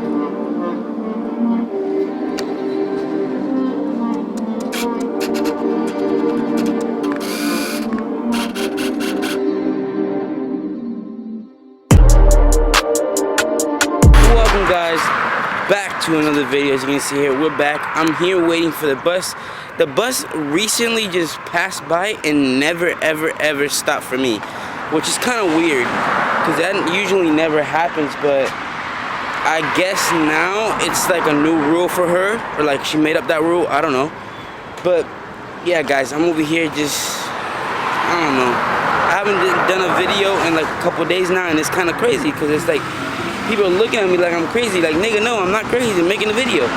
Welcome guys back to another video. As you can see here, we're back. I'm here waiting for the bus. The bus recently just passed by and never ever stopped for me, which is kind of weird because that usually never happens, but I guess now it's like a new rule for her, or like she made up that rule, I don't know. But yeah guys, I'm over here just, I don't know, I haven't done a video in like a couple days now, and it's kind of crazy because it's like people are looking at me like I'm crazy. Like, nigga, no, I'm not crazy, I'm making a video.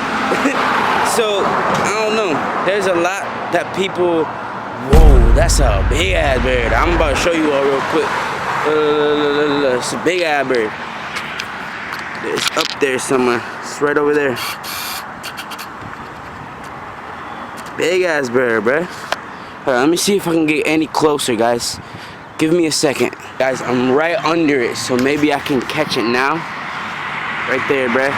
So I don't know, there's a lot that people, whoa, that's a big ass bird. I'm about to show you all real quick. It's a big ass bird. It's up there somewhere. It's right over there. Big ass bird, bruh. Hold on, let me see if I can get any closer, guys. Give me a second. Guys, I'm right under it, so maybe I can catch it now. Right there, bruh.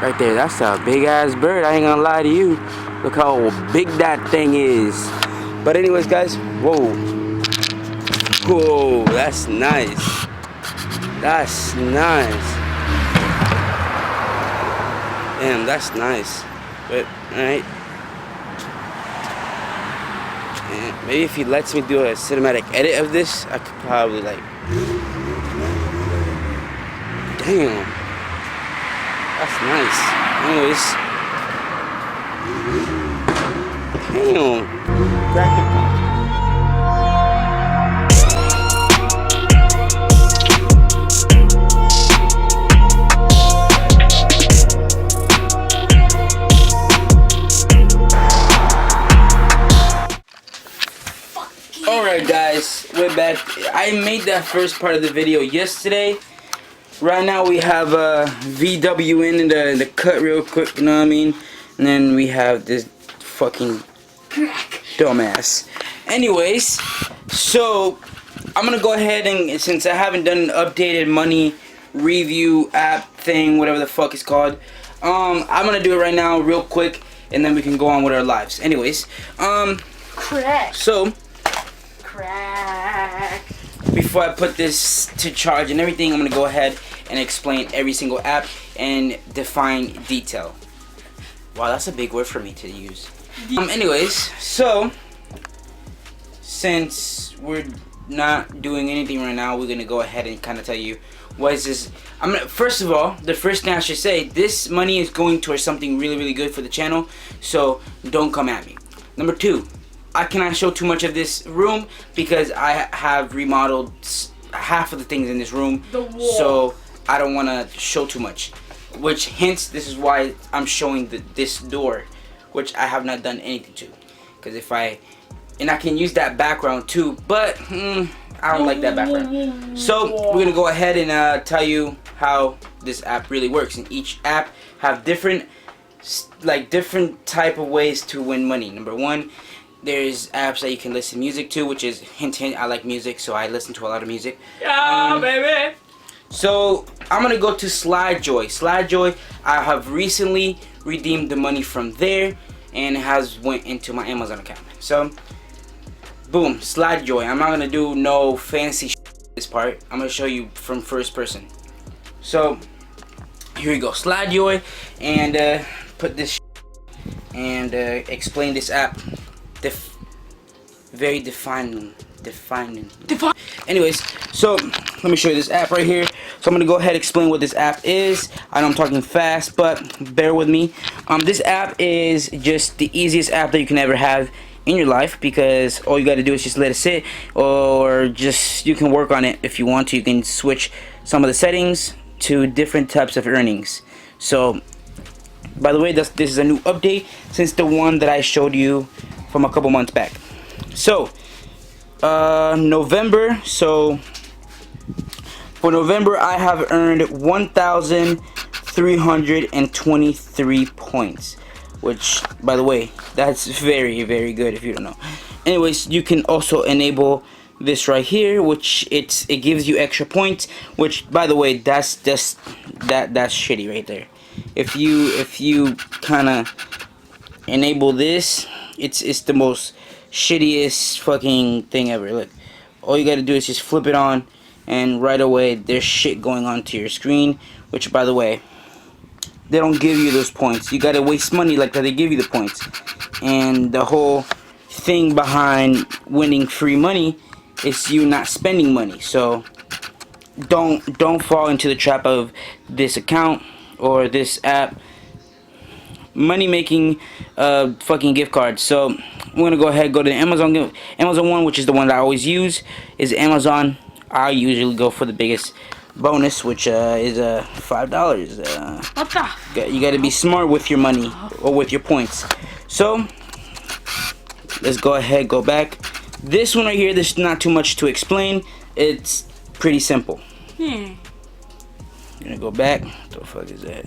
Right there, that's a big ass bird. I ain't gonna lie to you. Look how big that thing is. But anyways, guys, whoa. Whoa, that's nice. That's nice. Damn, that's nice. But, alright. Maybe if he lets me do a cinematic edit of this, I could probably like... Damn. That's nice. Anyways. Damn. Alright guys, we're back. I made that first part of the video yesterday. Right now we have VW in the cut real quick, you know what I mean? And then we have this fucking dumbass. Anyways, so I'm gonna go ahead and, since I haven't done an updated money review app thing, whatever the fuck it's called, I'm gonna do it right now real quick, and then we can go on with our lives. Anyways, so before I put this to charge and everything, I'm gonna go ahead and explain every single app and define detail. Wow, that's a big word for me to use. Anyways, so since we're not doing anything right now, we're gonna go ahead and kind of tell you what is this. First of all, the first thing I should say, this money is going towards something really good for the channel, so don't come at me. Number two, I cannot show too much of this room because I have remodeled half of the things in this room, so I don't want to show too much. Which hence, this is why I'm showing this door, which I have not done anything to. Because and I can use that background too, but I don't like that background. So we're gonna go ahead and tell you how this app really works. And each app have different type of ways to win money. Number one, there's apps that you can listen music to, which is hint hint, I like music, so I listen to a lot of music. Yeah, baby. So I'm gonna go to SlideJoy. SlideJoy, I have recently redeemed the money from there, and it has went into my Amazon account. So boom, SlideJoy. I'm not gonna do no fancy shit this part. I'm gonna show you from first person. So here we go, SlideJoy, and put this and explain this app. Very defining. Anyways, so let me show you this app right here. So I'm gonna go ahead and explain what this app is. I know I'm talking fast, but bear with me. This app is just the easiest app that you can ever have in your life, because all you got to do is just let it sit, or just you can work on it if you want to. You can switch some of the settings to different types of earnings. So by the way, this is a new update since the one that I showed you from a couple months back. So November, so for November I have earned 1,323 points, which, by the way, that's very good if you don't know. Anyways, you can also enable this right here, which it gives you extra points. Which, by the way, that's just that's shitty right there. If you kind of enable this, it's the most shittiest fucking thing ever. Look, all you gotta do is just flip it on, and right away there's shit going on to your screen. Which, by the way, they don't give you those points. You gotta waste money like that. They give you the points, and the whole thing behind winning free money is you not spending money. So don't fall into the trap of this account or this app money making fucking gift cards. So I'm gonna go ahead, go to the Amazon one, which is the one that I always use, is Amazon. I usually go for the biggest bonus, which is $5. What the? You gotta be smart with your money or with your points. So let's go ahead, go back. This one right here, there's not too much to explain. It's pretty simple. I'm gonna go back. What the fuck is that?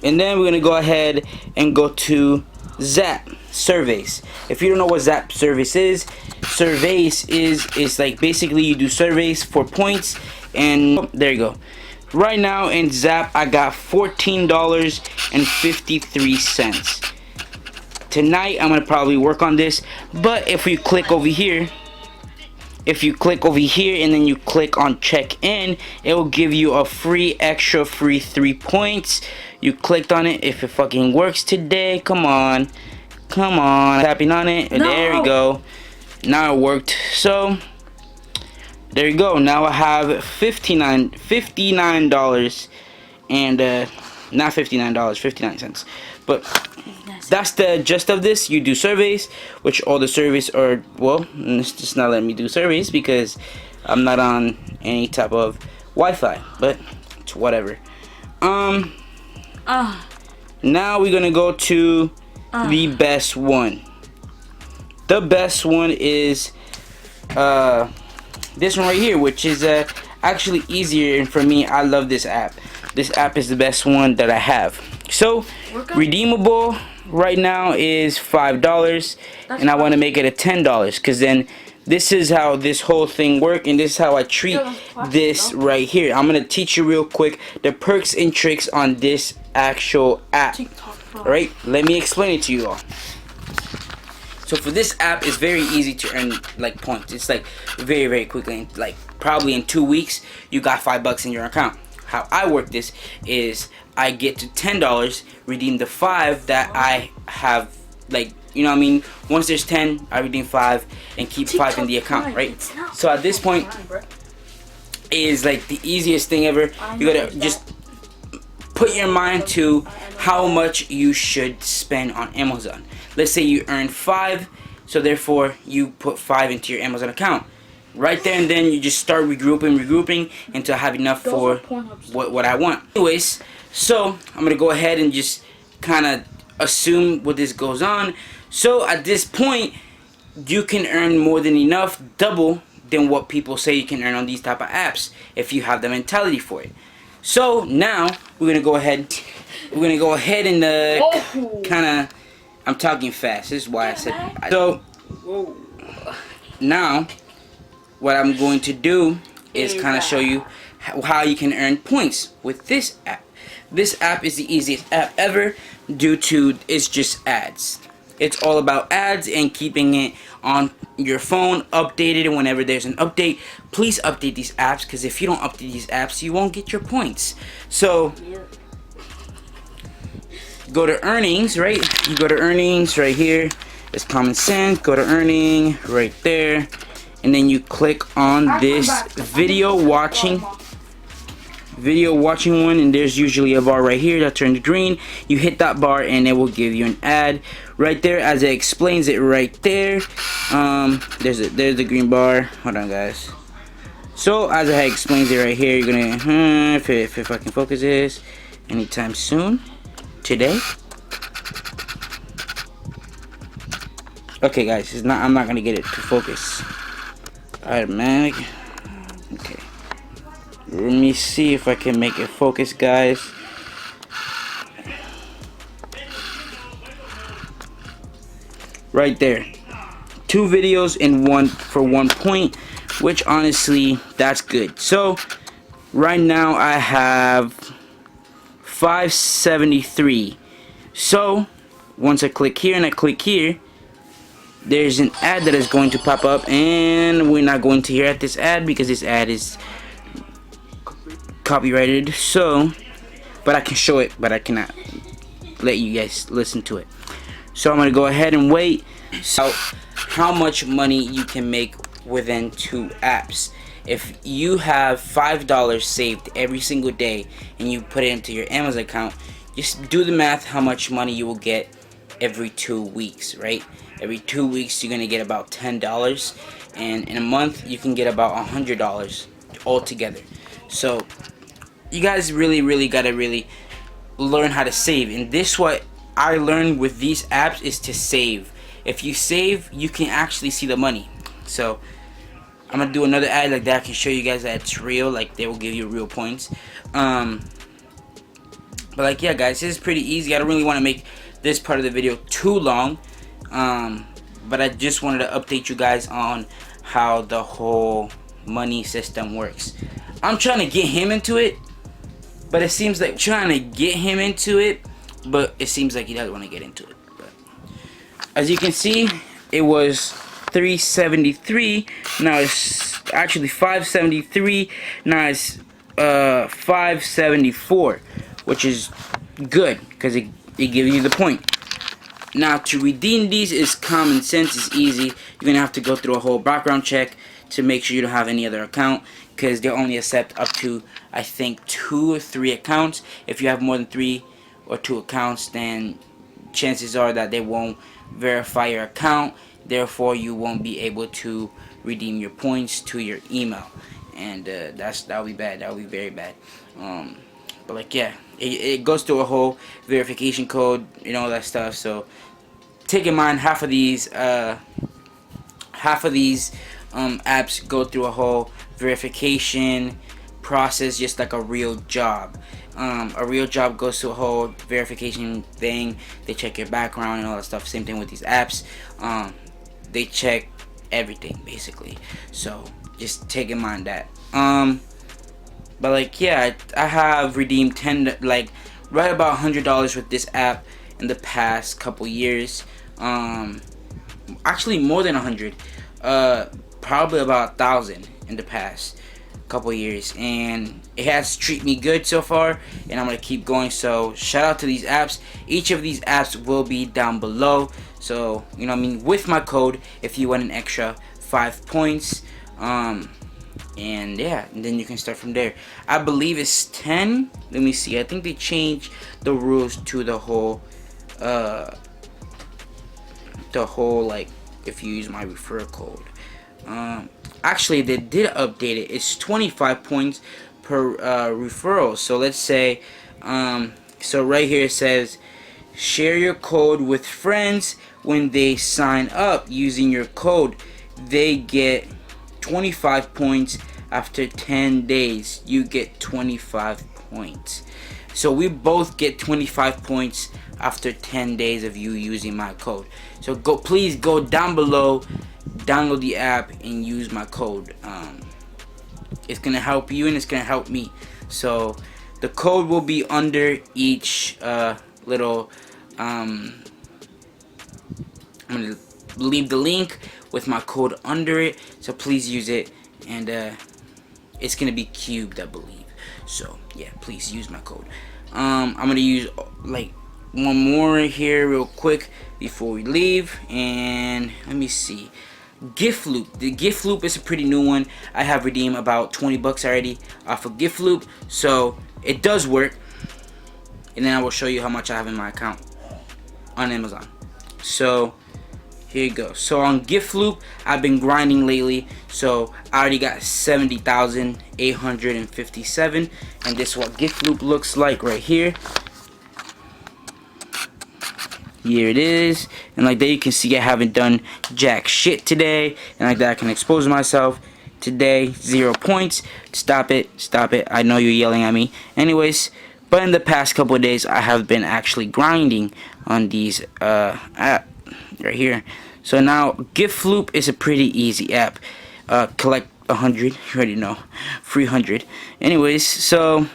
And then we're gonna go ahead and go to Zap surveys. If you don't know what Zap surveys is like basically you do surveys for points, and there you go. Right now in Zap I got $14.53. Tonight I'm gonna probably work on this, but if you click over here, and then you click on check in, it will give you a extra free 3 points. You clicked on it. If it fucking works today, come on, tapping on it, and there we go. Now it worked. So there you go. Now I have $59 and not $59, 59 cents. But that's the gist of this. You do surveys, which all the surveys are, well, it's just not letting me do surveys because I'm not on any type of Wi-Fi, but it's whatever. Now we're gonna go to the best one. The best one is this one right here, which is actually easier, and for me, I love this app. This app is the best one that I have. So redeemable right now is $5, and I want to make it a $10 because then this is how this whole thing works, and this is how I treat this right here. I'm gonna teach you real quick the perks and tricks on this actual app. Right? Let me explain it to you all. So for this app, it's very easy to earn like points. It's like very quickly, like probably in 2 weeks you got $5 in your account. How I work this is I get to $10, redeem the 5 that I have, like, you know what I mean? Once there's 10, I redeem 5 and keep 5 in the account, right? So at this point is like the easiest thing ever. You gotta just put your mind to how much you should spend on Amazon. Let's say you earn 5, so therefore you put 5 into your Amazon account. Right there and then you just start regrouping until I have enough for what I want. Anyways, so I'm gonna go ahead and just kind of assume what this goes on. So at this point, you can earn more than enough, double than what people say you can earn on these type of apps if you have the mentality for it. So now we're gonna go ahead. And kind of. I'm talking fast. This is why I said. So now, what I'm going to do is kind of show you how you can earn points with this app. This app is the easiest app ever due to it's just ads. It's all about ads and keeping it on your phone updated, and whenever there's an update, please update these apps, because if you don't update these apps, you won't get your points. So go to earnings, right? You go to earnings right here. It's common sense. Go to earning right there, and then you click on this video watching one, and there's usually a bar right here that turns green. You hit that bar and it will give you an ad right there as it explains it right there. There's the green bar. Hold on, guys. So as it explains it right here, you're gonna if it fucking focuses anytime soon today. Okay, guys, I'm not gonna get it to focus. Automatic. Okay. Let me see if I can make it focus, guys. Right there. 2 videos in one for 1 point, which honestly, that's good. So right now I have 573. So once I click here and I click here, there's an ad that is going to pop up, and we're not going to hear at this ad because this ad is copyrighted. So, but I can show it, but I cannot let you guys listen to it. So I'm gonna go ahead and wait. So how much money you can make within 2 apps. If you have $5 saved every single day and you put it into your Amazon account, just do the math how much money you will get every 2 weeks, right? Every 2 weeks you're gonna get about $10, and in a month you can get about $100 altogether. So you guys really gotta learn how to save, and this what I learned with these apps is to save. If you save, you can actually see the money. So I'm gonna do another ad like that. I can show you guys that it's real, like they will give you real points. But like, yeah guys, this is pretty easy. I don't really want to make this part of the video too long, but I just wanted to update you guys on how the whole money system works. I'm trying to get him into it, but it seems like it seems like he doesn't want to get into it. But as you can see, it was 373. Now it's actually 573. Now it's 574, which is good because it gives you the point. Now to redeem these is common sense. It's easy. You're gonna have to go through a whole background check to make sure you don't have any other account, because they only accept up to, I think, 2 or 3 accounts. If you have more than 3 or 2 accounts, then chances are that they won't verify your account, therefore you won't be able to redeem your points to your email, and that'll be bad. That'll be very bad. But like, yeah, it goes through a whole verification code and all that stuff. So take in mind, half of these apps go through a whole verification process, just like a real job. A real job goes through a whole verification thing. They check your background and all that stuff. Same thing with these apps. They check everything basically. So just take in mind that. But like, yeah, I have redeemed right about $100 with this app in the past couple years. Actually more than 100. Probably about 1,000 in the past couple years, and it has treated me good so far, and I'm gonna keep going. So shout out to these apps. Each of these apps will be down below, so you know what I mean, with my code, if you want an extra 5 points. And yeah, and then you can start from there. I believe it's 10. Let me see. I think they changed the rules to the whole like, if you use my referral code. Actually, they did update it. It's 25 points per referral. So let's say, so right here it says, share your code with friends. When they sign up using your code, they get 25 points. After 10 days, you get 25 points. So we both get 25 points after 10 days of you using my code. So please go down below, download the app, and use my code. It's gonna help you and it's gonna help me. So the code will be under each little. I'm gonna leave the link with my code under it. So please use it, and it's gonna be cubed, I believe. So yeah, please use my code. I'm gonna use like one more here real quick before we leave, and let me see. Gift Loop. The Gift Loop is a pretty new one. I have redeemed about 20 bucks already off of Gift Loop, so it does work. And then I will show you how much I have in my account on Amazon. So here you go. So on Gift Loop, I've been grinding lately, so I already got 70,857, and this is what Gift Loop looks like right here. Here it is, and like that you can see I haven't done jack shit today, and like that I can expose myself. Today, 0 points. Stop it, I know you're yelling at me. Anyways, but in the past couple of days I have been actually grinding on these app right here. So now Gift Loop is a pretty easy app. Collect 100, you already know, free 100. Anyways, so,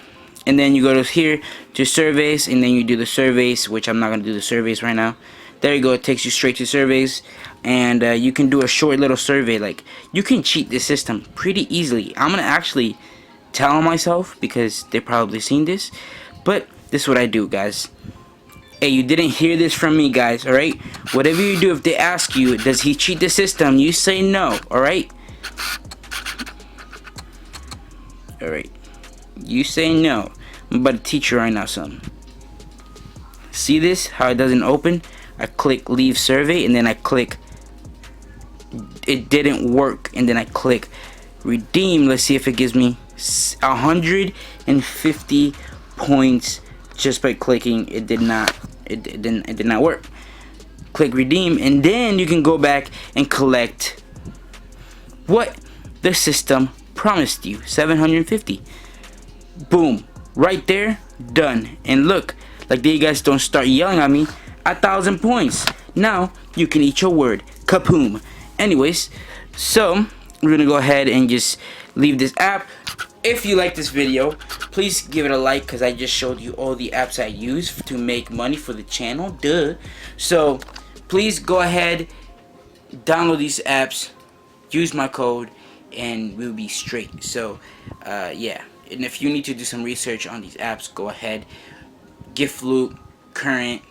and then you go to here to surveys, and then you do the surveys, which I'm not gonna do the surveys right now. There you go, it takes you straight to surveys, and you can do a short little survey. Like, you can cheat this system pretty easily. I'm gonna actually tell myself because they probably seen this, but this is what I do, guys. Hey, you didn't hear this from me, guys, alright? Whatever you do, if they ask you, does he cheat the system, you say no, alright? Alright. You say no. I'm about to teach you right now something. See this? How it doesn't open? I click leave survey, and then I click it didn't work, and then I click redeem. Let's see if it gives me 150 points just by clicking. It did not. It did not work. Click redeem, and then you can go back and collect what the system promised you, 750. Boom, right there, done. And look, like you guys don't start yelling at me. 1,000 points. Now you can eat your word. Kapoom. Anyways, so we're gonna go ahead and just leave this app. If you like this video, please give it a like, because I just showed you all the apps I use to make money for the channel. Duh. So please go ahead, download these apps, use my code, and we'll be straight. So yeah, and if you need to do some research on these apps, go ahead. Gift Loop, Current,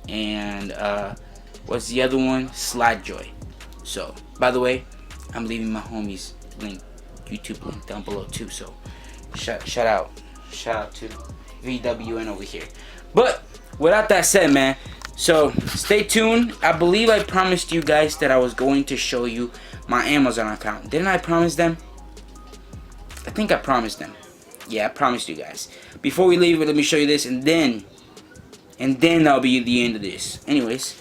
and what's the other one? SlideJoy. So by the way, I'm leaving my homies link, YouTube link down below too. So shout out to VWN over here. But without that said, man, so stay tuned. I believe I promised you guys that I was going to show you my Amazon account. Didn't I promise them? I think I promised them. Yeah, I promised you guys. Before we leave, let me show you this, and then that'll be the end of this. Anyways,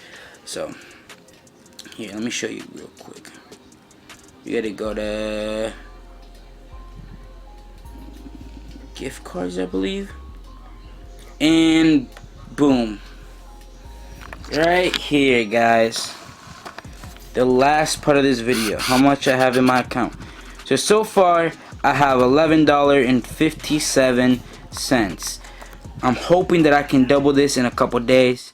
so here, let me show you real quick. You gotta go to gift cards, I believe, and boom, right here, guys, the last part of this video, how much I have in my account. So far I have $11.57. I'm hoping that I can double this in a couple days.